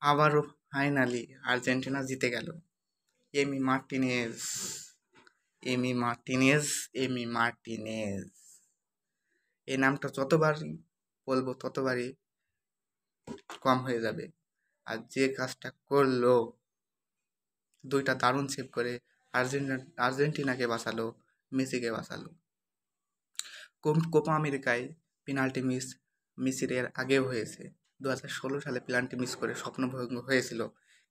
আবারও finally Argentina জিতে গেল। Emi Martinez, Emi Martinez, Emi Martinez, এই নামটা যতবারই বলবো ততবারই কম হয়ে যাবে। আর যে কাজটা করলো, দুইটা দারুণ সেভ করে আর্জেন্টিনাকে বাঁচালো, মেসিকে বাঁচালো। কোপা আমেরিকায় পেনাল্টি মিস মেসির এর আগেও হয়েছে। 2016 সালে পেনাল্টি মিস করে স্বপ্নভঙ্গ হয়েছিল,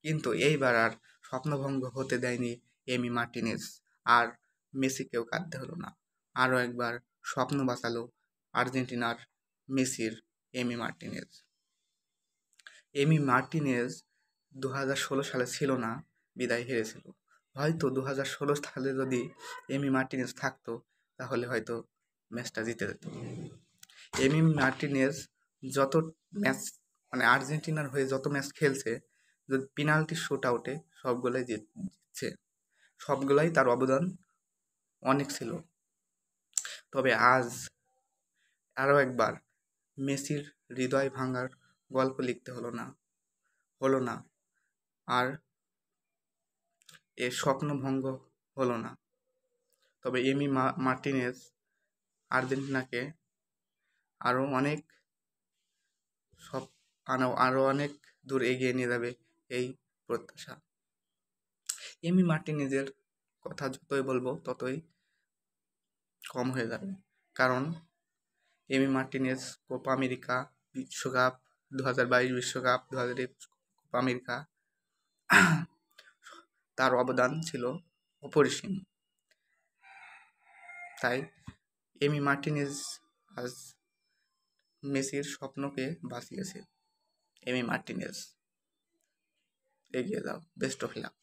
কিন্তু এইবার আর স্বপ্নভঙ্গ হতে দেয়নি এমি মার্টিনেজ। আর মেসিকেও কাঁদতে হলো না, আরও একবার স্বপ্ন বাঁচালো আর্জেন্টিনার মেসির এমি মার্টিনেজ। এমি মার্টিনেজ 2016 সালে ছিল না, বিদায় হেরেছিল। হয়তো 2016 সালে যদি এমি মার্টিনেজ থাকতো তাহলে হয়তো ম্যাচটা জিতে যেত। এমি মার্টিনেজ যত ম্যাচ মানে আর্জেন্টিনার হয়ে যত ম্যাচ খেলছে, পেনাল্টি শুট আউটে সবগুলোই জিতছে, সবগুলোই তার অবদান অনেক ছিল। তবে আজ আরও একবার মেসির হৃদয় ভাঙার গল্প লিখতে হলো না, আর এর স্বপ্নভঙ্গ হলো না। তবে এমি মার্টিনেজ আর্জেন্টিনাকে আরও অনেক আরও অনেক দূর এগিয়ে নিয়ে যাবে, এই প্রত্যাশা। এমি মার্টিনেজের কথা যতই বলবো ততই কম হয়ে যাবে, কারণ এমি মার্টিনেজ কোপা আমেরিকা বিশ্বকাপ, 2022 বিশ্বকাপ, 2021 কোপা আমেরিকা, তার অবদান ছিল অপরিসীম। তাই এমি মার্টিনেজ আজ মেসির স্বপ্নকে বাঁচিয়েছে। এমি মার্টিনেজ, এগিয়ে যাও, বেস্ট অফ লাক।